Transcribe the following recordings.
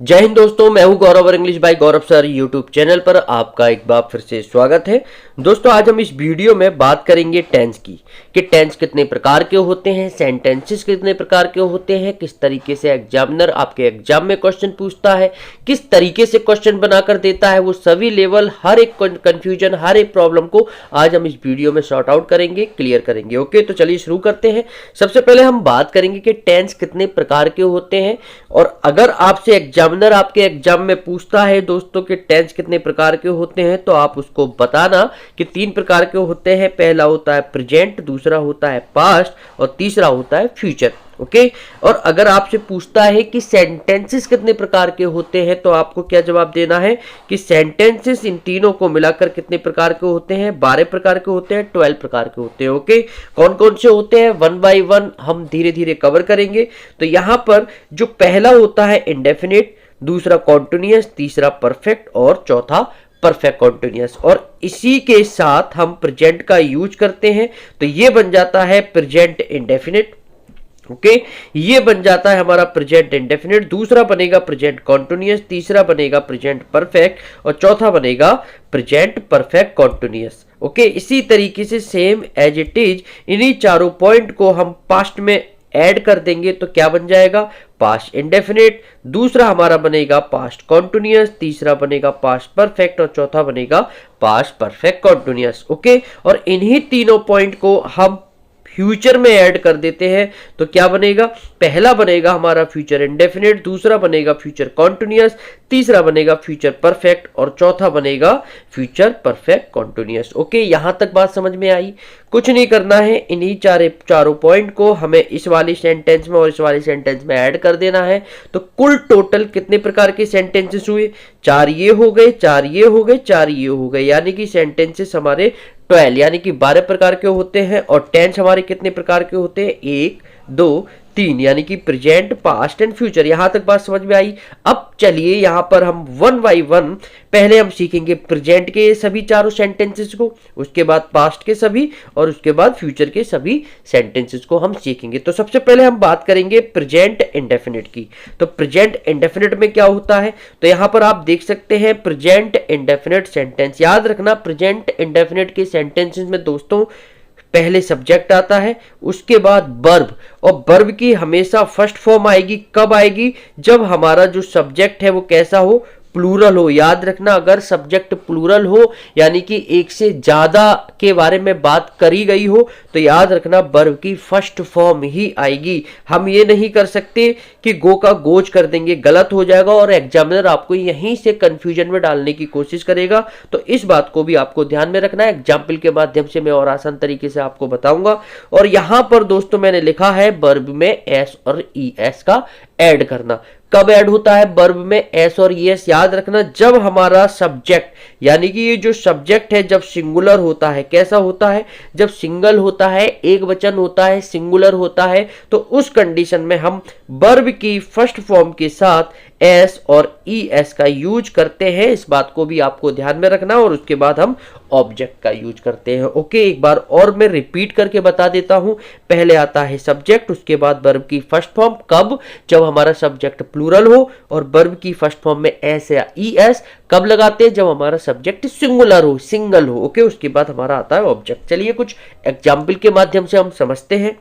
जय हिंद दोस्तों, मैं हूं गौरव और English by Gaurav sir YouTube channel पर आपका एक बार फिर से स्वागत है। दोस्तों आज हम इस वीडियो में बात करेंगे टेंस की कि टेंस कितने प्रकार के होते हैं, सेंटेंसेस कितने प्रकार के होते हैं, किस तरीके से एग्जामिनर आपके एग्जाम में क्वेश्चन पूछता है, किस तरीके से क्वेश्चन बनाकर देता है, वो सभी लेवल, हर एक कंफ्यूजन, हर एक प्रॉब्लम को आज हम इस वीडियो में सॉर्ट आउट करेंगे, क्लियर करेंगे। ओके, तो चलिए शुरू करते हैं। सबसे पहले हम बात करेंगे कि टेंस कितने प्रकार के होते हैं, और अगर आपसे एग्जामिनर आपके एग्जाम में पूछता है दोस्तों कि टेंस कितने प्रकार के होते हैं, तो आप उसको बताना कि 3 प्रकार के होते हैं। पहला होता है प्रेजेंट, दूसरा होता है पास्ट और तीसरा होता है फ्यूचर। ओके, और अगर आपसे पूछता है कि सेंटेंसेस कितने प्रकार के होते हैं, तो आपको क्या जवाब देना है कि सेंटेंसेस इन तीनों को मिलाकर कितने प्रकार के होते हैं, 12 प्रकार के होते हैं, 12 प्रकार के होते हैं। ओके, कौन कौन से होते हैं, 1 बाय 1 हम धीरे धीरे कवर करेंगे। तो यहां पर जो पहला होता है इंडेफिनिट, दूसरा कॉन्टिन्यूअस, तीसरा परफेक्ट और चौथा परफेक्ट कॉन्टिन्यूअस। और इसी के साथ हम प्रेजेंट का यूज करते हैं, तो ये बन जाता है प्रेजेंट इंडेफिनिट। ओके, ये बन जाता है हमारा प्रेजेंट इंडेफिनिट, दूसरा बनेगा प्रेजेंट कॉन्टिन्यूअस, तीसरा बनेगा प्रेजेंट परफेक्ट और चौथा बनेगा प्रेजेंट परफेक्ट कॉन्टिन्यूअस। ओके, इसी तरीके से सेम एज इट इज इन्हीं चारों पॉइंट को हम पास्ट में ऐड कर देंगे, तो क्या बन जाएगा, पास्ट इंडेफिनिट, दूसरा हमारा बनेगा पास्ट कॉन्टिन्यूअस, तीसरा बनेगा पास्ट परफेक्ट और चौथा बनेगा पास्ट परफेक्ट कॉन्टिन्यूअस। ओके, और इन्हीं तीनों पॉइंट को हम फ्यूचर में ऐड कर देते हैं, तो क्या बनेगा, पहला बनेगा हमारा फ्यूचर इंडेफिनिट, दूसरा बनेगा फ्यूचर कॉन्टिन्यूअस, तीसरा बनेगा फ्यूचर परफेक्ट और चौथा बनेगा फ्यूचर परफेक्ट कॉन्टिन्यूअस। ओके, यहां तक बात समझ में आई। कुछ नहीं करना है, इन्हीं चारों पॉइंट को हमें इस वाली सेंटेंस में और इस वाली सेंटेंस में ऐड कर देना है। तो कुल टोटल कितने प्रकार के सेंटेंसेस हुए, 4 ये हो गए, 4 ये हो गए, 4 ये हो गए, यानी कि सेंटेंसेस हमारे 12 यानी कि 12 प्रकार के होते हैं। और टेंस हमारे कितने प्रकार के होते हैं, 1 2 3 यानी कि प्रेजेंट, पास्ट एंड फ्यूचर। यहां तक बात समझ में आई। अब चलिए यहां पर हम 1 बाय 1 पहले हम सीखेंगे प्रेजेंट के सभी चारों सेंटेंसेस को, उसके बाद पास्ट के सभी और उसके बाद फ्यूचर के सभी सेंटेंसेस को हम सीखेंगे। तो सबसे पहले हम बात करेंगे प्रेजेंट इंडेफिनिट की। तो प्रेजेंट इंडेफिनिट में क्या होता है, तो यहां पर आप देख सकते हैं प्रेजेंट इंडेफिनिट सेंटेंस। याद रखना, प्रेजेंट इंडेफिनिट के सेंटेंसेस में दोस्तों पहले सब्जेक्ट आता है, उसके बाद वर्ब, और वर्ब की हमेशा फर्स्ट फॉर्म आएगी। कब आएगी, जब हमारा जो सब्जेक्ट है वो कैसा हो, प्लूरल हो। याद रखना, अगर सब्जेक्ट प्लूरल हो यानी कि एक से ज्यादा के बारे में बात करी गई हो, तो याद रखना वर्ब की फर्स्ट फॉर्म ही आएगी। हम ये नहीं कर सकते कि गो का गोज कर देंगे, गलत हो जाएगा और एग्जामिनर आपको यहीं से कंफ्यूजन में डालने की कोशिश करेगा। तो इस बात को भी आपको ध्यान में रखना है। एग्जाम्पल के माध्यम से मैं और आसान तरीके से आपको बताऊंगा। और यहां पर दोस्तों मैंने लिखा है वर्ब में एस और ई एस का ऐड करना। कब ऐड होता है वर्ब में एस और ईएस, याद रखना जब हमारा सब्जेक्ट यानी कि ये जो सब्जेक्ट है जब सिंगुलर होता है। कैसा होता है, जब सिंगल होता है, एक वचन होता है, सिंगुलर होता है, तो उस कंडीशन में हम वर्ब की फर्स्ट फॉर्म के साथ एस और ई एस का यूज करते हैं। इस बात को भी आपको ध्यान में रखना। और उसके बाद हम ऑब्जेक्ट का यूज करते हैं। ओके, एक बार और मैं रिपीट करके बता देता हूं। पहले आता है सब्जेक्ट, उसके बाद वर्ब की फर्स्ट फॉर्म। कब, जब हमारा सब्जेक्ट प्लूरल हो, और वर्ब की फर्स्ट फॉर्म में एस या ई एस कब लगाते हैं, जब हमारा सब्जेक्ट सिंगुलर हो, सिंगल हो। ओके, उसके बाद हमारा आता है ऑब्जेक्ट। चलिए कुछ एग्जाम्पल के माध्यम से हम समझते हैं।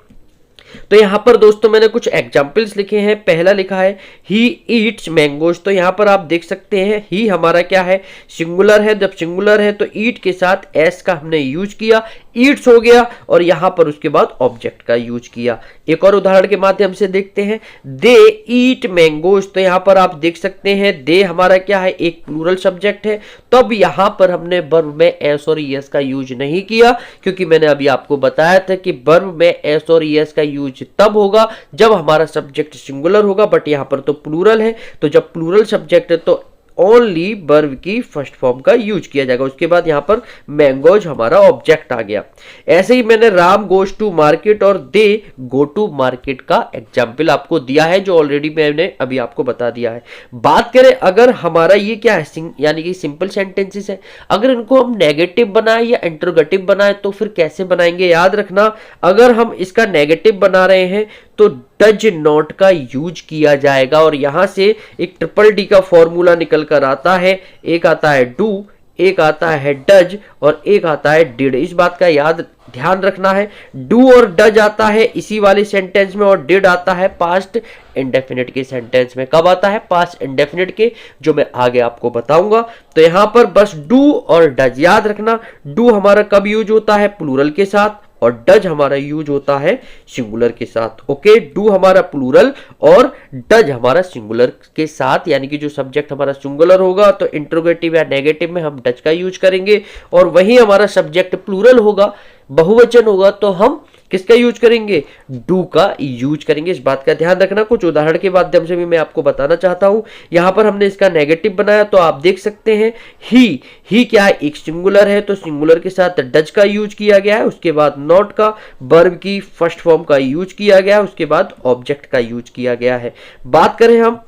तो यहां पर दोस्तों मैंने कुछ एग्जाम्पल्स लिखे हैं। पहला लिखा है ही ईट्स मैंगोज। तो यहां पर आप देख सकते हैं ही हमारा क्या है, सिंगुलर है। जब सिंगुलर है तो ईट के साथ एस का हमने यूज किया, ईट्स हो गया, और यहां पर उसके बाद ऑब्जेक्ट का यूज किया। एक और उदाहरण के माध्यम से देखते हैं, दे ईट मैंगोज। तो यहां पर आप देख सकते हैं दे हमारा क्या है, एक प्लूरल सब्जेक्ट है। तब यहां पर हमने वर्ब में एस और ईएस का यूज नहीं किया, क्योंकि मैंने अभी आपको बताया था कि वर्ब में एस और ईएस का यूज तब होगा जब हमारा सब्जेक्ट सिंगुलर होगा। बट यहां पर तो प्लूरल है, तो जब प्लूरल सब्जेक्ट है तो ओनली वर्ब की फर्स्ट फॉर्म का यूज किया जाएगा। उसके बाद यहां पर मैंगोज हमारा ऑब्जेक्ट आ गया। ऐसे ही मैंने राम गोज टू मार्केट और दे गो टू मार्केट का एग्जाम्पल आपको दिया है, जो ऑलरेडी मैंने अभी आपको बता दिया है। बात करें अगर हमारा ये क्या है, यानी कि सिंपल सेंटेंसेस है, अगर इनको हम नेगेटिव बनाए या इंटरोगेटिव बनाए तो फिर कैसे बनाएंगे। याद रखना, अगर हम इसका नेगेटिव बना रहे हैं तो डज नॉट का यूज किया जाएगा और यहां से एक ट्रिपल डी का फॉर्मूला निकल कर आता है। एक आता है डू, एक आता है डज और एक आता है डिड। इस बात का ध्यान रखना है। डू और डज आता है इसी वाले सेंटेंस में और डिड आता है पास्ट इंडेफिनिट के सेंटेंस में। कब आता है? पास्ट इंडेफिनिट के, जो मैं आगे आपको बताऊंगा। तो यहां पर बस डू और डज याद रखना। डू हमारा कब यूज होता है? प्लूरल के साथ, और डज हमारा यूज होता है सिंगुलर के साथ। ओके, डू हमारा प्लूरल और डज हमारा सिंगुलर के साथ, यानी कि जो सब्जेक्ट हमारा सिंगुलर होगा तो इंट्रोगेटिव या नेगेटिव में हम डज का यूज करेंगे, और वही हमारा सब्जेक्ट प्लूरल होगा, बहुवचन होगा, तो हम किसका यूज करेंगे? डू का यूज करेंगे। इस बात का ध्यान रखना। कुछ उदाहरण के माध्यम से भी मैं आपको बताना चाहता हूं। यहां पर हमने इसका नेगेटिव बनाया तो आप देख सकते हैं ही क्या है? एक सिंगुलर है तो सिंगुलर के साथ डज का यूज किया गया है, उसके बाद नॉट का, वर्ब की फर्स्ट फॉर्म का यूज किया गया है, उसके बाद ऑब्जेक्ट का यूज किया गया है। बात करें हम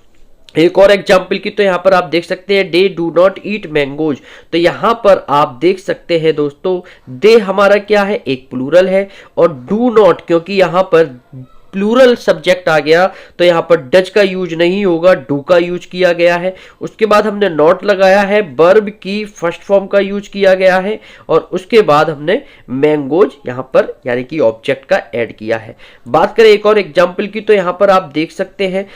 एक और एग्जाम्पल की, तो यहां पर आप देख सकते हैं they do not eat mangoes. तो यहां पर आप देख सकते हैं दोस्तों, दे हमारा क्या है? एक प्लूरल है, और डू नॉट क्योंकि यहां पर प्लूरल सब्जेक्ट आ गया तो यहां पर डज का यूज नहीं होगा, डू का यूज किया गया है। उसके बाद हमने नॉट लगाया है, वर्ब की फर्स्ट फॉर्म का यूज किया गया है, और उसके बाद हमने मैंगोज यहां पर यानी कि ऑब्जेक्ट का ऐड किया है। बात करें एक और एग्जांपल की, तो यहां पर आप देख सकते हैं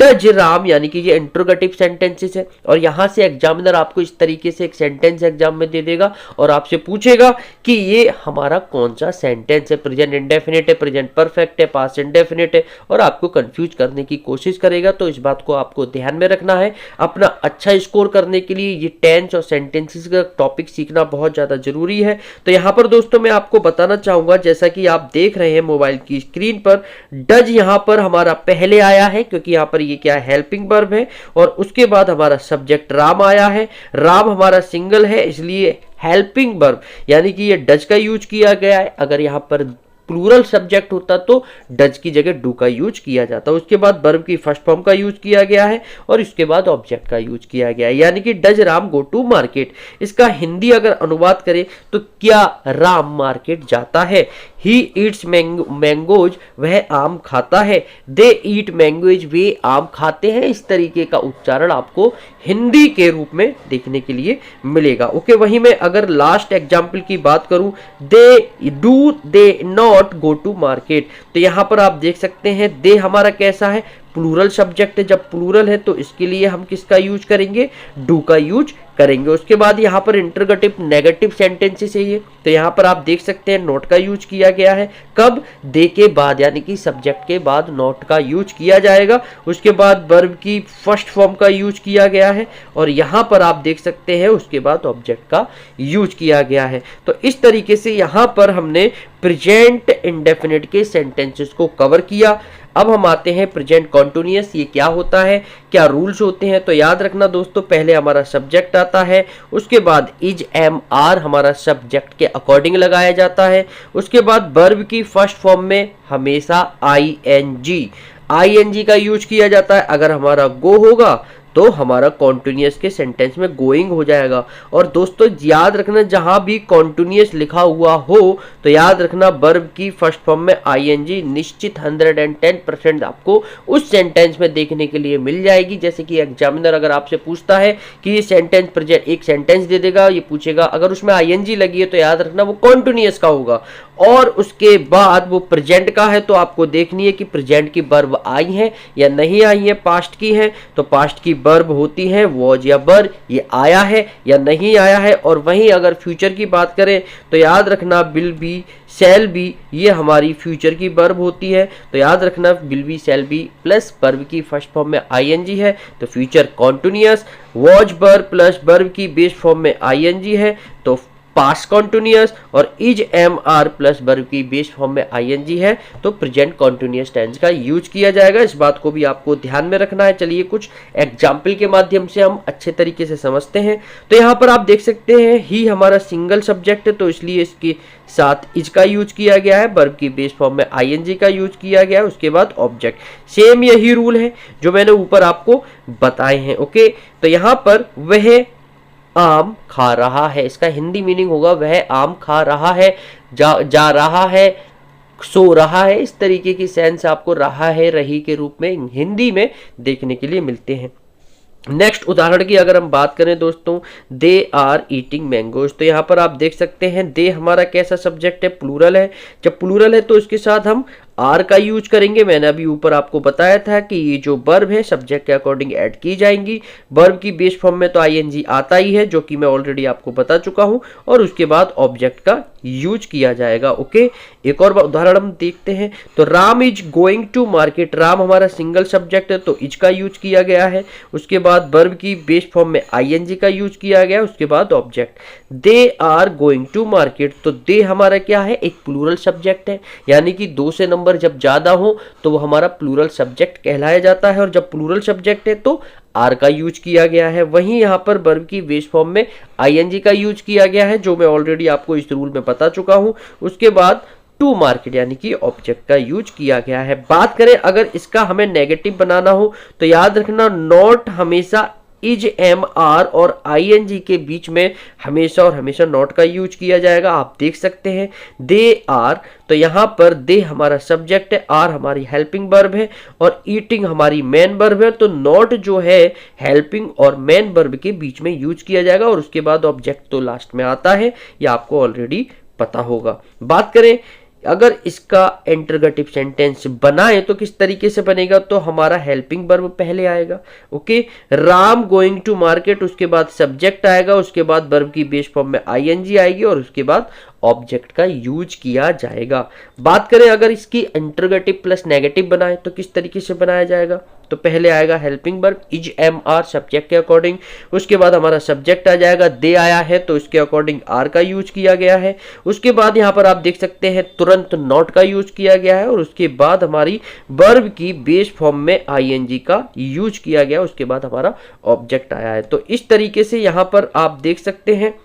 डज राम, यानी कि ये इंट्रोगेटिव सेंटेंसेस है, और यहां से एग्जामिनर आपको इस तरीके से एक सेंटेंस एग्जाम में दे देगा और आपसे पूछेगा कि ये हमारा कौन सा सेंटेंस है, प्रेजेंट इंडेफिनिट है, प्रेजेंट परफेक्ट है, पास्ट इंडेफिनिट है, और आपको कंफ्यूज करने की कोशिश करेगा। तो इस बात को आपको ध्यान में रखना है। अपना अच्छा स्कोर करने के लिए ये टेंस और सेंटेंसेस का टॉपिक सीखना बहुत ज्यादा जरूरी है। तो यहां पर दोस्तों मैं आपको बताना चाहूंगा, जैसा कि आप देख रहे हैं मोबाइल की स्क्रीन पर, डज यहां पर हमारा पहले आया है क्योंकि यहां पर ये क्या है? हेल्पिंग वर्ब है, और उसके बाद हमारा सब्जेक्ट राम आया है। राम हमारा सिंगल है, इसलिए हेल्पिंग वर्ब यानी कि ये डज का यूज किया गया है। अगर यहां पर प्लूरल सब्जेक्ट होता तो डज की जगह डू का यूज किया जाता। उसके बाद वर्ब की फर्स्ट फॉर्म का यूज किया गया है, और इसके बाद ऑब्जेक्ट का यूज किया गया है, यानी कि does Ram go to market. इसका हिंदी अगर अनुवाद करें तो क्या राम मार्केट जाता है? ही ईट्स मैंगोज, वह आम खाता है। दे ईट मैंगोज, वे आम खाते हैं। इस तरीके का उच्चारण आपको हिंदी के रूप में देखने के लिए मिलेगा। ओके, वहीं में अगर लास्ट एग्जाम्पल की बात करूं, they not go to market, तो यहां पर आप देख सकते हैं दे हमारा कैसा है? प्लूरल सब्जेक्ट है। जब प्लूरल है तो इसके लिए हम किसका यूज करेंगे? डू का यूज करेंगे। उसके बाद यहाँ पर इंटरगेटिव नेगेटिव सेंटेंसेस है ये, तो यहाँ पर आप देख सकते हैं नॉट का यूज किया गया है। कब? दे के बाद, यानी कि सब्जेक्ट के बाद नॉट का यूज किया जाएगा। उसके बाद वर्ब की फर्स्ट फॉर्म का यूज किया गया है, और यहाँ पर आप देख सकते हैं उसके बाद ऑब्जेक्ट का यूज किया गया है। तो इस तरीके से यहाँ पर हमने प्रेजेंट इंडेफिनिट के सेंटेंसेस को कवर किया। अब हम आते हैं प्रेजेंट कॉन्टिन्यूअस। ये क्या होता है, क्या रूल्स होते हैं? तो याद रखना दोस्तों, पहले हमारा सब्जेक्ट आता है, उसके बाद इज एम आर हमारा सब्जेक्ट के अकॉर्डिंग लगाया जाता है। उसके बाद वर्ब की फर्स्ट फॉर्म में हमेशा आईएनजी का यूज किया जाता है। अगर हमारा गो होगा तो हमारा कॉन्टिन्यूअस के सेंटेंस में गोइंग हो जाएगा। और दोस्तों याद रखना, जहां भी कॉन्टिन्यूअस लिखा हुआ हो तो याद रखना वर्ब की फर्स्ट फॉर्म में आईएनजी निश्चित 110% आपको उस सेंटेंस में देखने के लिए मिल जाएगी। जैसे कि एग्जामिनर अगर आपसे पूछता है कि ये सेंटेंस प्रेजेंट, एक सेंटेंस दे देगा, ये पूछेगा अगर उसमें आईएनजी लगी है तो याद रखना वो कॉन्टिन्यूअस का होगा, और उसके बाद वो प्रेजेंट का है तो आपको देखनी है कि प्रेजेंट की वर्ब आई है या नहीं आई है। पास्ट की है तो पास्ट की वर्ब होती है वॉज या वर, ये आया है या नहीं आया है। और वहीं अगर फ्यूचर की बात करें तो याद रखना विल बी, शैल बी, ये हमारी फ्यूचर की वर्ब होती है। तो याद रखना will be, shall be plus verb की फर्स्ट फॉर्म में आईएनजी है तो future continuous. Was verb plus verb की बेस फॉर्म में आईएनजी है तो पास्ट कॉन्टिन्यूअस, और is am are plus verb की बेस फॉर्म में आईएनजी है तो प्रेजेंट कॉन्टिन्यूअस टेंस का यूज किया जाएगा। इस बात को भी आपको ध्यान में रखना है। चलिए कुछ एग्जाम्पल के माध्यम से हम अच्छे तरीके से समझते हैं। तो यहाँ पर आप देख सकते हैं ही हमारा सिंगल सब्जेक्ट है तो इसलिए इसके साथ इज का यूज किया गया है, वर्ब की बेस फॉर्म में आईएनजी का यूज किया गया है, उसके बाद ऑब्जेक्ट। सेम यही रूल है जो मैंने ऊपर आपको बताए हैं। ओके, तो यहाँ पर वह आम खा रहा है, इसका हिंदी मीनिंग होगा वह आम खा रहा है, जा रहा है, सो रहा है, इस तरीके की सेंस आपको रहा है, रही के रूप में हिंदी में देखने के लिए मिलते हैं। नेक्स्ट उदाहरण की अगर हम बात करें दोस्तों, दे आर ईटिंग मैंगोज, तो यहाँ पर आप देख सकते हैं दे हमारा कैसा सब्जेक्ट है, प्लूरल है। जब प्लूरल है तो इसके साथ हम आर का यूज करेंगे। मैंने अभी ऊपर आपको बताया था कि ये जो वर्ब है सब्जेक्ट के अकॉर्डिंग ऐड की जाएंगी। वर्ब की बेस फॉर्म में तो आईएनजी आता ही है, जो कि मैं ऑलरेडी आपको बता चुका हूं, और उसके बाद ऑब्जेक्ट का यूज किया जाएगा। ओके, एक और उदाहरण हम देखते हैं। तो Ram is going to market, Ram हमारा सिंगल सब्जेक्ट है तो इज का यूज किया गया है। उसके बाद वर्ब की बेस फॉर्म में आईएनजी का यूज किया गया, उसके बाद object. They are going to market, तो दे हमारा क्या है, एक प्लूरल सब्जेक्ट है, यानी कि 2 से नंबर जब ज्यादा हो तो वो हमारा प्लूरल सब्जेक्ट कहलाया जाता है। और जब प्लूरल सब्जेक्ट है तो आर का यूज किया गया है। वहीं यहां पर वर्ब की बेस फॉर्म में आईएनजी का यूज किया गया है, जो मैं ऑलरेडी आपको इस रूल में बता चुका हूं। उसके बाद टू मार्केट यानी कि ऑब्जेक्ट का यूज किया गया है। बात करें अगर इसका हमें नेगेटिव बनाना हो तो याद रखना नॉट हमेशा इज एम आर और आईएनजी के बीच में हमेशा और हमेशा नॉट का यूज किया जाएगा। आप देख सकते हैं दे आर, तो यहां पर दे हमारा सब्जेक्ट है, आर हमारी हेल्पिंग वर्ब है और ईटिंग हमारी मेन वर्ब है। तो नॉट जो है हेल्पिंग और मेन वर्ब के बीच में यूज किया जाएगा और उसके बाद ऑब्जेक्ट तो लास्ट में आता है, यह आपको ऑलरेडी पता होगा। बात करें अगर इसका इंटरोगेटिव सेंटेंस बनाए तो किस तरीके से बनेगा, तो हमारा हेल्पिंग वर्ब पहले आएगा। Okay, Ram going to market, उसके बाद सब्जेक्ट आएगा, उसके बाद वर्ब की बेस फॉर्म में आईएनजी आएगी और उसके बाद ऑब्जेक्ट का यूज किया जाएगा। बात करें अगर इसकी इंटरोगेटिव प्लस नेगेटिव बनाए तो किस तरीके से बनाया जाएगा, तो पहले आएगा helping verb is am are subject के अकॉर्डिंग, उसके बाद हमारा सब्जेक्ट आ जाएगा, दे आया है तो इसके अकॉर्डिंग आर का यूज किया गया है। उसके बाद यहां पर आप देख सकते हैं तुरंत नॉट का यूज किया गया है और उसके बाद हमारी वर्ब की बेस फॉर्म में आईएनजी का यूज किया गया, उसके बाद हमारा ऑब्जेक्ट आया है। तो इस तरीके से यहां पर आप देख सकते हैं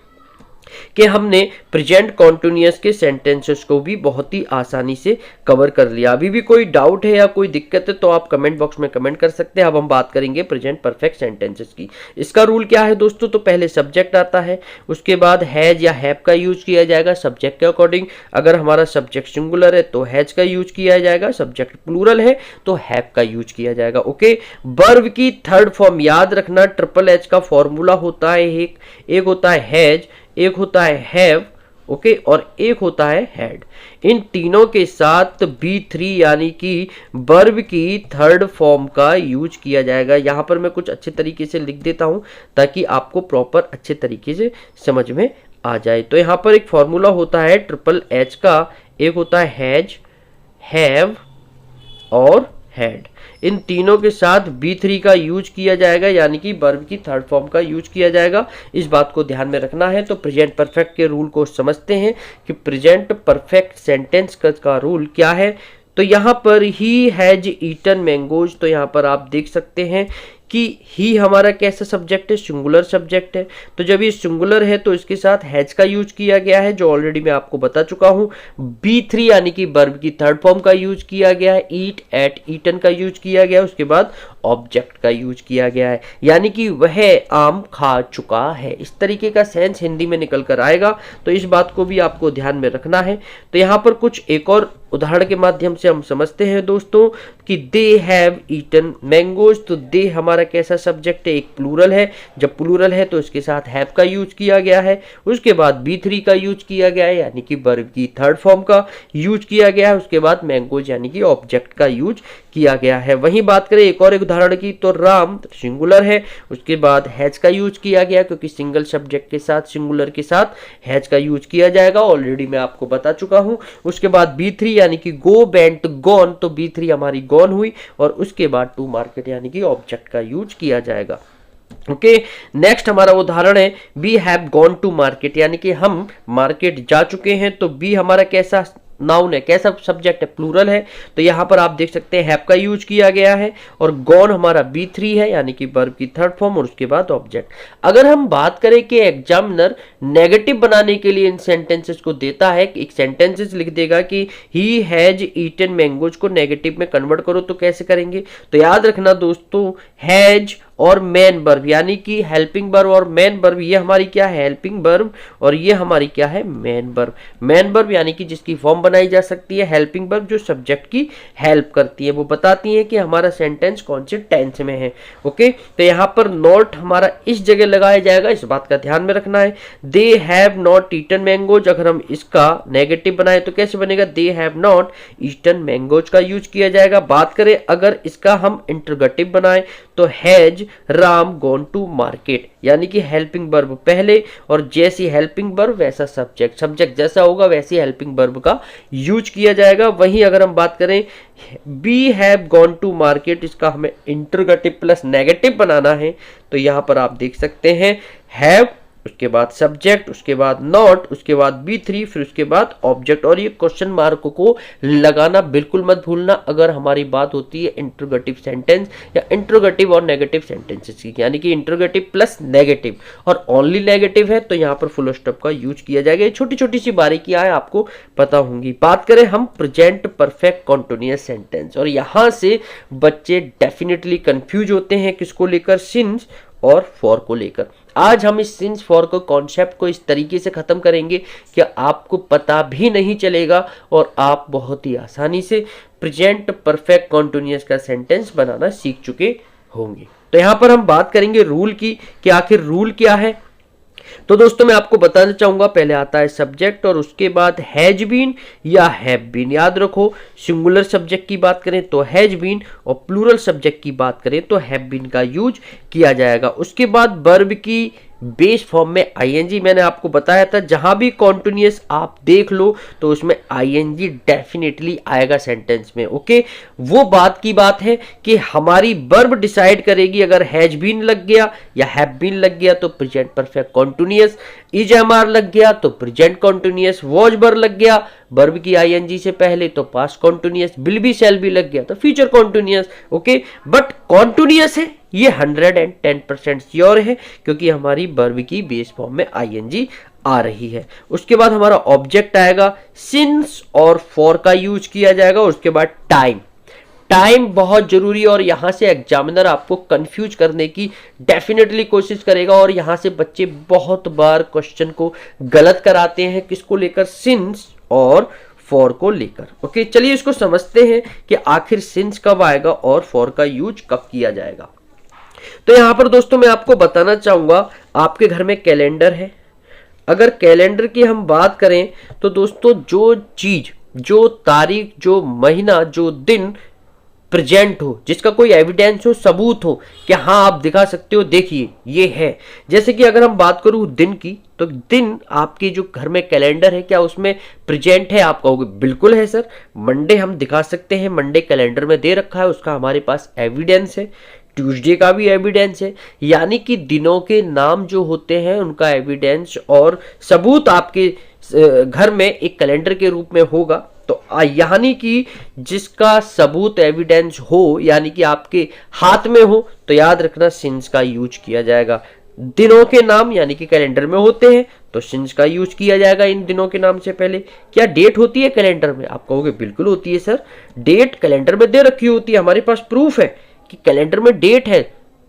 कि हमने प्रेजेंट कॉन्टिन्यूअस के सेंटेंसेस को भी बहुत ही आसानी से कवर कर लिया। अभी भी कोई डाउट है या कोई दिक्कत है तो आप कमेंट बॉक्स में कमेंट कर सकते हैं। अब हम बात करेंगे प्रेजेंट परफेक्ट सेंटेंसेस की। इसका रूल क्या है दोस्तों, तो पहले सब्जेक्ट आता है, उसके बाद हैज या हैव का यूज किया जाएगा सब्जेक्ट के अकॉर्डिंग। अगर हमारा सब्जेक्ट सिंगुलर है तो हैज का यूज किया जाएगा, सब्जेक्ट प्लूरल है तो हैव का यूज किया जाएगा। ओके, वर्ब की थर्ड फॉर्म याद रखना, ट्रिपल एच का फॉर्मूला होता है, एक होता है हैज, एक होता है हैव, ओके, और एक होता है हैड। इन तीनों के साथ B3 यानी कि वर्ब की थर्ड फॉर्म का यूज किया जाएगा। यहां पर मैं कुछ अच्छे तरीके से लिख देता हूं ताकि आपको प्रॉपर अच्छे तरीके से समझ में आ जाए। तो यहां पर एक फॉर्मूला होता है ट्रिपल एच का, एक होता है हैज, हैव और हैड। इन तीनों के साथ B3 का यूज किया जाएगा यानी कि वर्ब की थर्ड फॉर्म का यूज किया जाएगा। इस बात को ध्यान में रखना है। तो प्रेजेंट परफेक्ट के रूल को समझते हैं कि प्रेजेंट परफेक्ट सेंटेंस का रूल क्या है। तो यहाँ पर ही हैज ईटन मैंगोज, तो यहाँ पर आप देख सकते हैं कि ही हमारा कैसा सब्जेक्ट है, सिंगुलर सब्जेक्ट है। तो जब ये सिंगुलर है तो इसके साथ हैज का यूज किया गया है, जो ऑलरेडी मैं आपको बता चुका हूं। B3 यानी कि वर्ब की थर्ड फॉर्म का यूज किया गया है, ईट, एट, ईटन का यूज किया गया है, उसके बाद ऑब्जेक्ट का यूज किया गया है, यानी कि वह आम खा चुका है। इस तरीके का सेंस हिंदी में निकल कर आएगा, तो इस बात को भी आपको ध्यान में रखना है। तो यहाँ पर कुछ एक और उदाहरण के माध्यम से हम समझते हैं दोस्तों कि दे हैव ईटन मैंगोज। तो दे हमारा कैसा सब्जेक्ट है, एक प्लूरल है। जब प्लूरल है तो इसके साथ हैव का यूज किया गया है, उसके बाद B3 का यूज किया गया है यानी कि वर्ब की थर्ड फॉर्म का यूज किया गया है, उसके बाद मैंगोज यानी कि ऑब्जेक्ट का यूज किया गया है। वहीं बात करें एक और एक उदाहरण की, तो राम सिंगुलर है, उसके बाद हैज का यूज किया गया क्योंकि सिंगल सब्जेक्ट के साथ सिंगुलर के साथ हैज का यूज किया जाएगा, ऑलरेडी मैं आपको बता चुका हूं। उसके बाद B3 यानी कि गो, बेंट, गॉन, तो B3 हमारी गॉन हुई और उसके बाद टू मार्केट यानी कि ऑब्जेक्ट का यूज किया जाएगा। ओके, नेक्स्ट हमारा उदाहरण है we have gone to market, यानी कि हम मार्केट जा चुके हैं। तो बी हमारा कैसा नाउन है, कैसा सब्जेक्ट है, प्लूरल है। तो यहां पर आप देख सकते हैं हैव का यूज किया गया है और गॉन हमारा B3 है यानी कि वर्ब की थर्ड फॉर्म और उसके बाद ऑब्जेक्ट। अगर हम बात करें कि एग्जामिनर नेगेटिव बनाने के लिए इन सेंटेंसेस को देता है, एक सेंटेंसेस लिख देगा कि ही हैज ईटन मैंगोज को नेगेटिव में कन्वर्ट करो, तो कैसे करेंगे, तो याद रखना दोस्तों हैज और मेन वर्ब, यानी कि हेल्पिंग वर्ब और मेन वर्ब, ये हमारी क्या है हेल्पिंग वर्ब और ये हमारी क्या है मेन वर्ब। मेन वर्ब यानी कि जिसकी फॉर्म बनाई जा सकती है, हेल्पिंग वर्ब जो सब्जेक्ट की हेल्प करती है, वो बताती है कि हमारा सेंटेंस कौन से टेंस में है। ओके, तो यहाँ पर नॉट हमारा इस जगह लगाया जाएगा, इस बात का ध्यान में रखना है। They have not eaten mangoes, अगर हम इसका नेगेटिव बनाए तो कैसे बनेगा, they have not eaten mangoes का यूज किया जाएगा। बात करें अगर इसका हम इंटरोगेटिव बनाए तो has Ram gone to market, यानी कि हेल्पिंग वर्ब पहले और जैसी हेल्पिंग वर्ब वैसा सब्जेक्ट, सब्जेक्ट जैसा होगा वैसी हेल्पिंग वर्ब का यूज किया जाएगा। वहीं अगर हम बात करें we have gone to market, इसका हमें इंटरोगेटिव प्लस नेगेटिव बनाना है, तो यहां पर आप देख सकते हैं हैव, उसके बाद सब्जेक्ट, उसके बाद नॉट, उसके बाद B3, फिर उसके बाद ऑब्जेक्ट, और ये क्वेश्चन मार्क को लगाना बिल्कुल मत भूलना अगर हमारी बात होती है इंटरोगेटिव सेंटेंस या इंटरोगेटिव और नेगेटिव सेंटेंसेस की, यानी कि इंटरोगेटिव प्लस नेगेटिव और ओनली नेगेटिव है तो यहाँ पर फुल स्टॉप का यूज किया जाएगा। ये छोटी छोटी सी बारीकियां आपको पता होंगी। बात करें हम प्रेजेंट परफेक्ट कॉन्टिन्यूअस सेंटेंस, और यहाँ से बच्चे डेफिनेटली कंफ्यूज होते हैं किसको लेकर, सिंस और फॉर को लेकर। आज हम इस सिंस फॉर को कॉन्सेप्ट को इस तरीके से खत्म करेंगे कि आपको पता भी नहीं चलेगा और आप बहुत ही आसानी से प्रेजेंट परफेक्ट कॉन्टिन्यूअस का सेंटेंस बनाना सीख चुके होंगे। तो यहां पर हम बात करेंगे रूल की कि आखिर रूल क्या है। तो दोस्तों मैं आपको बताना चाहूंगा, पहले आता है सब्जेक्ट और उसके बाद हैज बीन या हैव बीन। याद रखो, सिंगुलर सब्जेक्ट की बात करें तो हैज बीन और प्लूरल सब्जेक्ट की बात करें तो हैव बीन का यूज किया जाएगा। उसके बाद वर्ब की बेस फॉर्म में आईएनजी, मैंने आपको बताया था जहां भी कॉन्टिन्यूअस आप देख लो तो उसमें आईएनजी डेफिनेटली आएगा सेंटेंस में। ओके, वो बात की बात है कि हमारी वर्ब डिसाइड करेगी, अगर हैज बीन लग गया या हैव बीन लग गया तो present perfect continuous, is MR लग गया तो प्रेजेंट कॉन्टिन्यूअस, वॉज वर लग गया वर्ब की आईएनजी से पहले तो past continuous, will be shall B लग गया तो future continuous. Okay, but continuous है ये 110% श्योर है क्योंकि हमारी वर्ब की बेस फॉर्म में आईएनजी आ रही है। उसके बाद हमारा ऑब्जेक्ट आएगा, सिंस और फॉर का यूज किया जाएगा। उसके बाद टाइम, टाइम बहुत जरूरी है और यहां से एग्जामिनर आपको कंफ्यूज करने की डेफिनेटली कोशिश करेगा और यहां से बच्चे बहुत बार क्वेश्चन को गलत कराते हैं, किसको लेकर, सिंस और फॉर को लेकर। ओके, चलिए इसको समझते हैं कि आखिर सिंस कब आएगा और फॉर का यूज कब किया जाएगा। तो यहां पर दोस्तों मैं आपको बताना चाहूंगा, आपके घर में कैलेंडर है, अगर कैलेंडर की हम बात करें तो दोस्तों जो चीज, जो तारीख, जो महीना, जो दिन प्रेजेंट हो, जिसका कोई एविडेंस हो, सबूत हो कि हाँ आप दिखा सकते हो देखिए ये है। जैसे कि अगर हम बात करूं दिन की तो दिन आपके जो घर में कैलेंडर है क्या उसमें प्रेजेंट है? आप कहोगे बिल्कुल है सर, मंडे हम दिखा सकते हैं, मंडे कैलेंडर में दे रखा है, उसका हमारे पास एविडेंस है। ट्यूसडे का भी एविडेंस है, यानी कि दिनों के नाम जो होते हैं उनका एविडेंस और सबूत आपके घर में एक कैलेंडर के रूप में होगा। तो यानी कि जिसका सबूत एविडेंस हो, यानी कि आपके हाथ में हो, तो याद रखना सिंस का यूज किया जाएगा। दिनों के नाम यानी कि कैलेंडर में होते हैं तो सिंस का यूज किया जाएगा इन दिनों के नाम से पहले। क्या डेट होती है कैलेंडर में? आप कहोगे बिल्कुल होती है सर, डेट कैलेंडर में दे रखी होती है, हमारे पास प्रूफ है कि कैलेंडर में डेट है,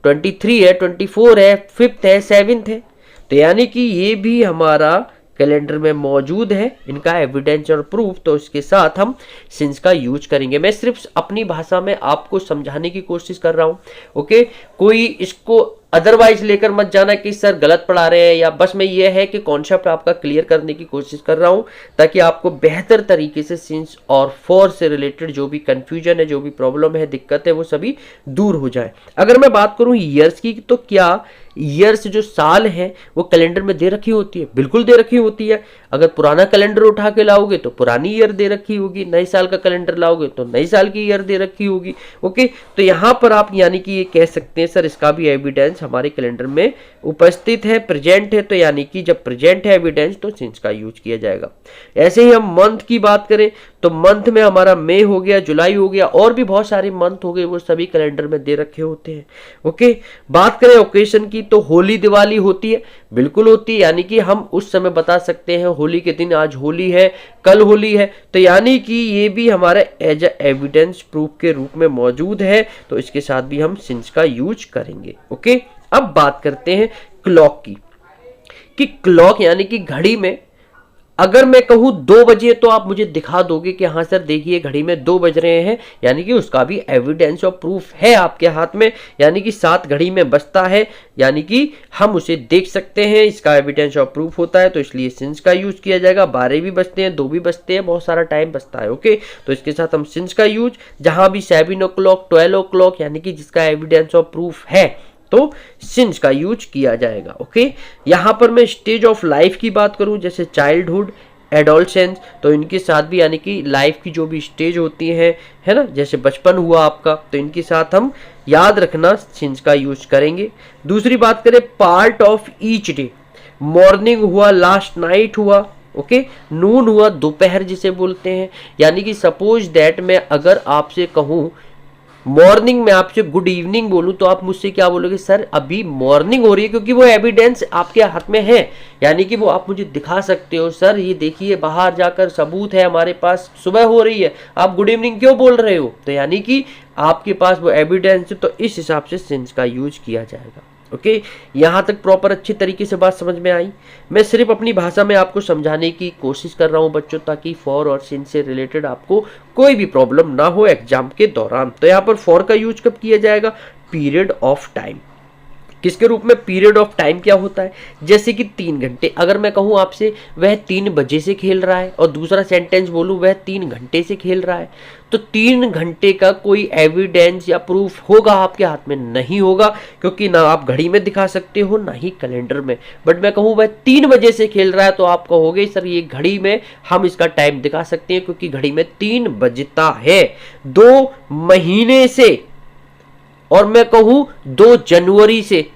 23 है, 24 है, 5th है, 7th है, तो यानी कि ये भी हमारा कैलेंडर में मौजूद है, इनका एविडेंस और प्रूफ, तो इसके साथ हम सिंस का यूज करेंगे। मैं सिर्फ अपनी भाषा में आपको समझाने की कोशिश कर रहा हूं। ओके, कोई इसको अदरवाइज लेकर मत जाना कि सर गलत पढ़ा रहे हैं, या बस मैं ये है कि कॉन्सेप्ट आपका क्लियर करने की कोशिश कर रहा हूं ताकि आपको बेहतर तरीके से सिंस और फॉर से रिलेटेड जो भी कंफ्यूजन है, जो भी प्रॉब्लम है, दिक्कत है, वो सभी दूर हो जाए। अगर मैं बात करूं ईयर्स की, तो क्या ईयर्स जो साल है वो कैलेंडर में दे रखी होती है? बिल्कुल दे रखी होती है। अगर पुराना कैलेंडर उठा के लाओगे तो पुरानी ईयर दे रखी होगी, नए साल का कैलेंडर लाओगे तो नई साल की ईयर दे रखी होगी। ओके, तो यहां पर आप यानी कि ये कह सकते हैं सर इसका भी एविडेंस हमारे कैलेंडर में उपस्थित है, प्रेजेंट है, तो यानी कि जब प्रेजेंट है एविडेंस तो सिंस का यूज किया जाएगा। ऐसे ही हम मंथ की बात करें तो मंथ में हमारा मई हो गया, जुलाई हो गया, और भी बहुत सारे मंथ हो गए, वो सभी कैलेंडर में दे रखे होते हैं। ओके, बात करें ओकेशन की तो होली दिवाली होती है, बिल्कुल होती है, यानी कि हम उस समय बता सकते हैं होली के दिन आज होली है, कल होली है, तो यानी कि ये भी हमारे एज ए एविडेंस प्रूफ के रूप में मौजूद है, तो इसके साथ भी हम सिंस का यूज करेंगे। ओके, अब बात करते हैं क्लॉक की, कि क्लॉक यानी कि घड़ी में अगर मैं कहूं 2 बजे तो आप मुझे दिखा दोगे कि हाँ सर देखिए घड़ी में 2 बज रहे हैं, यानी कि उसका भी एविडेंस और प्रूफ है आपके हाथ में, यानी कि 7 घड़ी में बजता है, यानी कि हम उसे देख सकते हैं, इसका एविडेंस और प्रूफ होता है, तो इसलिए सिंस का यूज किया जाएगा। 12 भी बजते हैं, 2 भी बजते हैं, बहुत सारा टाइम बजता है। ओके, तो इसके साथ हम सिंस का यूज, जहां भी 7 o'clock 12 o'clock यानी कि जिसका एविडेंस और प्रूफ है तो सिंस का यूज किया जाएगा। ओके, यहां पर मैं स्टेज ऑफ लाइफ की बात करूं, जैसे चाइल्डहुड, एडोलसेंस, तो इनके साथ भी यानी कि लाइफ की जो भी स्टेज होती है ना, जैसे बचपन हुआ आपका, तो इनके साथ हम याद रखना सिंस का यूज करेंगे। दूसरी बात करें part of each day, morning हुआ, लास्ट नाइट हुआ, ओके, नून हुआ, दोपहर जिसे बोलते हैं, यानी कि सपोज दैट मैं अगर आपसे कहूं मॉर्निंग में आपसे गुड इवनिंग बोलूं तो आप मुझसे क्या बोलोगे, सर अभी मॉर्निंग हो रही है, क्योंकि वो एविडेंस आपके हाथ में है, यानी कि वो आप मुझे दिखा सकते हो, सर ये देखिए बाहर जाकर सबूत है हमारे पास, सुबह हो रही है, आप गुड इवनिंग क्यों बोल रहे हो, तो यानी कि आपके पास वो एविडेंस है, तो इस हिसाब से सिंस का यूज किया जाएगा। ओके, यहां तक प्रॉपर अच्छी तरीके से बात समझ में आई। मैं सिर्फ अपनी भाषा में आपको समझाने की कोशिश कर रहा हूं बच्चों, ताकि फॉर और सिंस से रिलेटेड आपको कोई भी प्रॉब्लम ना हो एग्जाम के दौरान। तो यहां पर फॉर का यूज कब किया जाएगा, पीरियड ऑफ टाइम, किसके रूप में, पीरियड ऑफ टाइम क्या होता है, जैसे कि 3 घंटे, अगर मैं कहूं आपसे वह 3 बजे से खेल रहा है, और दूसरा सेंटेंस बोलूं वह 3 घंटे से खेल रहा है, तो 3 घंटे का कोई एविडेंस या प्रूफ होगा आपके हाथ में नहीं होगा, क्योंकि ना आप घड़ी में दिखा सकते हो ना ही कैलेंडर में। बट मैं कहूं वह 3 बजे से खेल रहा है, तो आप कहोगे सर ये घड़ी में हम इसका टाइम दिखा सकते हैं, क्योंकि घड़ी में 3 बजता है। 2 महीने से, और मैं कहूं 2 जनवरी से,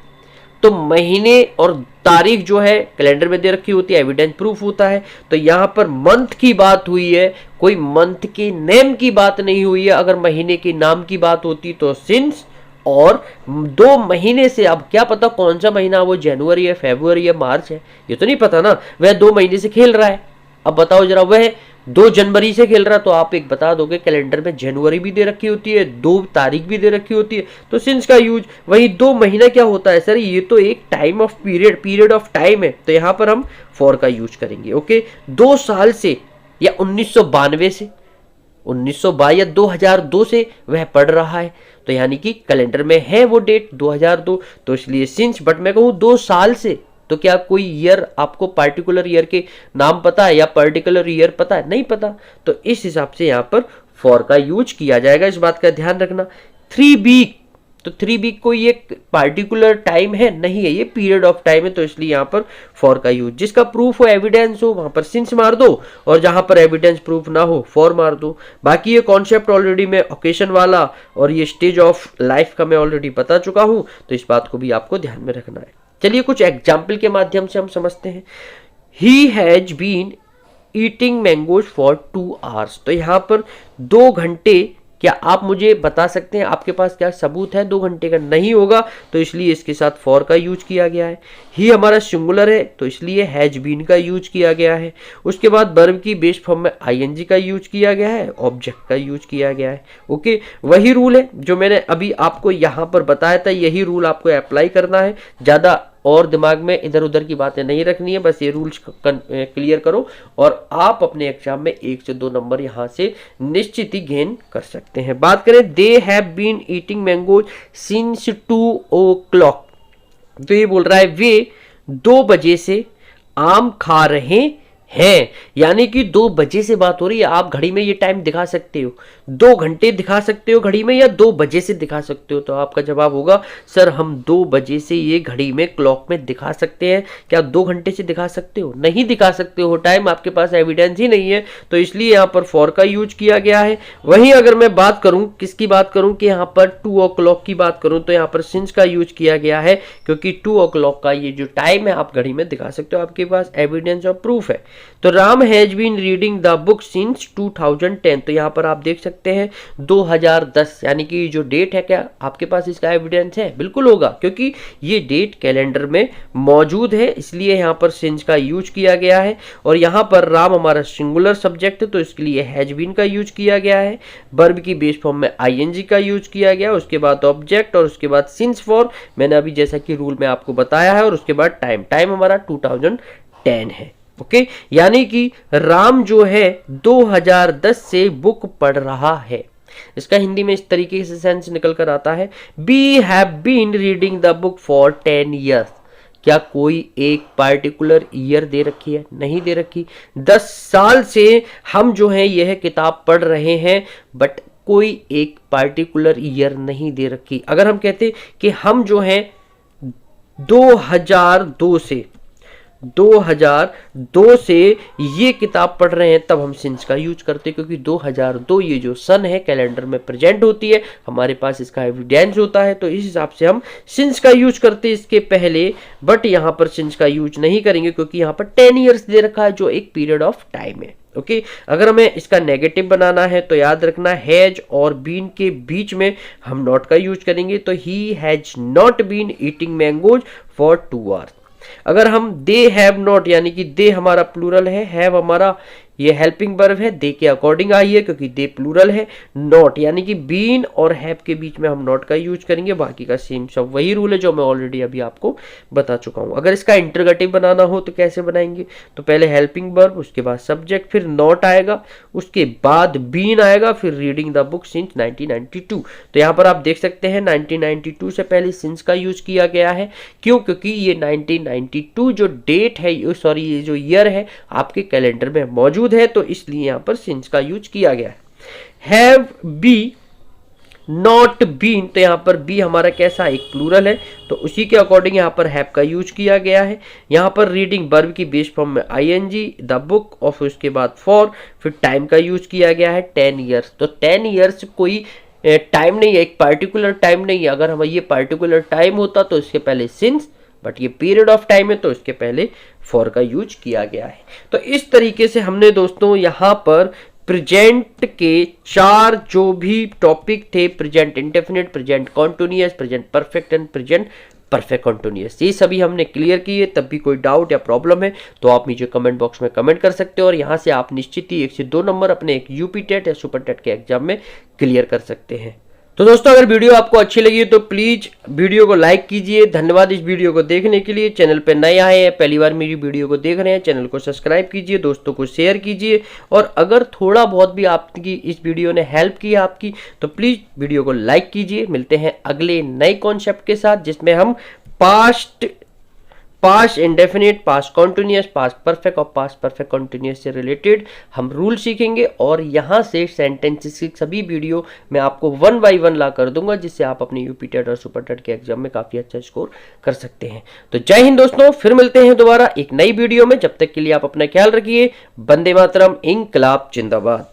तो महीने और तारीख जो है कैलेंडर में दे रखी होती है, एविडेंस प्रूफ होता है। तो यहां पर मंथ की बात हुई है, कोई मंथ के नेम की बात नहीं हुई है। अगर महीने के नाम की बात होती तो सिंस, और 2 महीने से, अब क्या पता कौन सा महीना, वो जनवरी है, फरवरी है, मार्च है, ये तो नहीं पता ना, वह 2 महीने से खेल रहा है। अब बताओ जरा, वह 2 जनवरी से खेल रहा, तो आप एक बता दोगे कैलेंडर में जनवरी भी दे रखी होती है, 2 तारीख भी दे रखी होती है, तो सिंस का यूज। वही 2 महीना क्या होता है, सर ये तो एक time of period of time है, तो यहां पर हम फॉर का यूज करेंगे। ओके, 2 साल से या 1992 से, 1992 या 2002 से वह पढ़ रहा है, तो यानी कि कैलेंडर में है वो डेट 2002, तो इसलिए सिंस। बट मैं कहूं 2 साल से, तो क्या कोई ईयर आपको पार्टिकुलर ईयर के नाम पता है या पर्टिकुलर ईयर पता है, नहीं पता, तो इस हिसाब से यहां पर फॉर का यूज किया जाएगा, इस बात का ध्यान रखना। 3 वीक, तो 3 वीक कोई एक पार्टिकुलर टाइम है नहीं है, ये पीरियड ऑफ टाइम है, तो इसलिए यहां पर फॉर का यूज। जिसका प्रूफ हो एविडेंस हो वहां पर सिंस मार दो, और जहां पर एविडेंस प्रूफ ना हो फॉर मार दो। बाकी ये कॉन्सेप्ट ऑलरेडी मैं ओकेशन वाला और ये स्टेज ऑफ लाइफ का मैं ऑलरेडी बता चुका हूं, तो इस बात को भी आपको ध्यान में रखना है। चलिए कुछ एग्जाम्पल के माध्यम से हम समझते हैं। He has been eating mangoes for 2 hours, तो यहां पर 2 घंटे, क्या आप मुझे बता सकते हैं आपके पास क्या सबूत है 2 घंटे का, नहीं होगा, तो इसलिए इसके साथ फॉर का यूज किया गया है। ही हमारा सिंगुलर है, तो इसलिए हैज बीन का यूज किया गया है। उसके बाद वर्ब की बेस फॉर्म में आईएनजी का यूज किया गया है, ऑब्जेक्ट का यूज किया गया है। ओके, वही रूल है जो मैंने अभी आपको यहां पर बताया था, यही रूल आपको अप्लाई करना है, ज्यादा और दिमाग में इधर उधर की बातें नहीं रखनी है, बस ये रूल्स क्लियर करो और आप अपने एग्जाम में 1 से 2 नंबर यहां से निश्चित ही गेन कर सकते हैं। बात करें they have been eating mangoes since 2 o'clock, तो ये बोल रहा है वे 2 बजे से आम खा रहे हैं, यानी कि 2 बजे से बात हो रही है। आप घड़ी में ये टाइम दिखा सकते हो, 2 घंटे दिखा सकते हो घड़ी में, या 2 बजे से दिखा सकते हो, तो आपका जवाब होगा सर हम 2 बजे से ये घड़ी में क्लॉक में दिखा सकते हैं। क्या 2 घंटे से दिखा सकते हो, नहीं दिखा सकते हो, टाइम आपके पास एविडेंस ही नहीं है, तो इसलिए यहाँ पर फॉर का यूज किया गया है। वहीं अगर मैं बात करूं, किसकी बात करूं, कि यहाँ पर 2 o'clock की बात करूं, तो यहाँ पर सिंस का यूज किया गया है, क्योंकि 2 o'clock का ये जो टाइम है आप घड़ी में दिखा सकते हो, आपके पास एविडेंस और प्रूफ है। तो Ram has been reading the book since 2010, तो यहाँ पर आप देख सकते हैं 2010, यानी कि जो डेट है, क्या आपके पास इसका एविडेंस है? बिल्कुल होगा, क्योंकि ये डेट कैलेंडर में मौजूद है, इसलिए यहाँ पर सिंस का यूज किया गया है। और यहाँ पर राम हमारा सिंगुलर सब्जेक्ट है, तो इसके लिए हैज बीन का यूज किया गया है। वर्ब की बेस फॉर्म में आईएनजी का यूज किया गया, उसके बाद ऑब्जेक्ट और उसके बाद सिंस फॉर, मैंने अभी जैसा कि रूल में आपको बताया है, और उसके बाद टाइम हमारा 2010 है। ओके, यानी कि राम जो है 2010 से बुक पढ़ रहा है। इसका हिंदी में इस तरीके से सेंस निकल कर आता है, we have been reading the book for 10 years. क्या कोई एक पार्टिकुलर ईयर दे रखी है? नहीं दे रखी। 10 साल से हम जो है यह किताब पढ़ रहे हैं, बट कोई एक पार्टिकुलर ईयर नहीं दे रखी। अगर हम कहते कि हम जो है 2002 से ये किताब पढ़ रहे हैं, तब हम सिंस का यूज करते हैं, क्योंकि 2002 ये जो सन है कैलेंडर में प्रेजेंट होती है, हमारे पास इसका एविडेंस होता है, तो इस हिसाब से हम सिंस का यूज करते हैं इसके पहले। बट यहाँ पर सिंस का यूज नहीं करेंगे, क्योंकि यहाँ पर 10 ईयर्स दे रखा है, जो एक पीरियड ऑफ टाइम है। ओके, अगर हमें इसका नेगेटिव बनाना है तो याद रखना, हैज और बीन के बीच में हम नॉट का यूज करेंगे, तो he has not been eating mangoes for 2 hours. अगर हम दे हैव नॉट, यानी कि दे हमारा प्लूरल है, हैव हमारा ये हेल्पिंग वर्ब है, दे के अकॉर्डिंग आई है, क्योंकि दे प्लूरल है। नॉट यानी कि बीन और हैव के बीच में हम नॉट का यूज करेंगे। बाकी का सेम सब वही रूल है जो मैं ऑलरेडी अभी आपको बता चुका हूं। अगर इसका इंटरगेटिव बनाना हो तो कैसे बनाएंगे? तो पहले हेल्पिंग वर्ब, उसके बाद सब्जेक्ट, फिर नॉट आएगा, उसके बाद बीन आएगा, फिर रीडिंग द बुक सिंस 1992। तो यहाँ पर आप देख सकते हैं 1992 से पहले सिंस का यूज किया गया है। क्यों? क्योंकि ये 1992 जो डेट है, सॉरी ये जो ईयर है आपके कैलेंडर में मौजूद है, तो इसलिए यहां पर सिंस का यूज किया गया है। हैव बी नॉट बीन, तो यहां पर बी हमारा कैसा एक प्लूरल है, तो उसी के अकॉर्डिंग यहां पर हैव का यूज किया गया है। यहां पर रीडिंग वर्ब की बेस फॉर्म में आईएनजी, द बुक, और उसके बाद फॉर, फिर टाइम का यूज किया गया है 10 ईयर्स। तो 10 ईयर्स कोई टाइम नहीं है, एक पार्टिकुलर टाइम नहीं है। अगर हम ये पार्टिकुलर टाइम होता तो इसके पहले सिंस, बट ये पीरियड ऑफ टाइम है, तो इसके पहले फॉर का यूज किया गया है। तो इस तरीके से हमने दोस्तों यहाँ पर प्रेजेंट के 4 जो भी टॉपिक थे, present indefinite, present continuous, present perfect and present perfect continuous, ये सभी हमने क्लियर किए। तब भी कोई डाउट या प्रॉब्लम है तो आप मुझे कमेंट बॉक्स में कमेंट कर सकते हो, और यहाँ से आप निश्चित ही 1 से 2 नंबर अपने एक यूपी टेट या सुपर टेट के एग्जाम में क्लियर कर सकते हैं। तो दोस्तों अगर वीडियो आपको अच्छी लगी तो प्लीज वीडियो को लाइक कीजिए। धन्यवाद इस वीडियो को देखने के लिए। चैनल पे नए आए हैं, पहली बार मेरी वीडियो को देख रहे हैं, चैनल को सब्सक्राइब कीजिए, दोस्तों को शेयर कीजिए। और अगर थोड़ा बहुत भी आपकी इस वीडियो ने हेल्प की आपकी, तो प्लीज वीडियो को लाइक कीजिए। मिलते हैं अगले नए कॉन्सेप्ट के साथ, जिसमें हम past indefinite, past continuous, past perfect और पास्ट परफेक्ट कॉन्टिन्यूअस से रिलेटेड हम रूल सीखेंगे। और यहाँ से सेंटेंसेस की सभी वीडियो मैं आपको 1 बाय 1 ला कर दूंगा, जिससे आप अपने यूपी टेट और सुपर टेट के एग्जाम में काफी अच्छा स्कोर कर सकते हैं। तो जय हिंद दोस्तों, फिर मिलते हैं दोबारा एक नई वीडियो में। जब तक के लिए आप अपना ख्याल रखिए। वंदे मातरम, इंकलाब जिंदाबाद।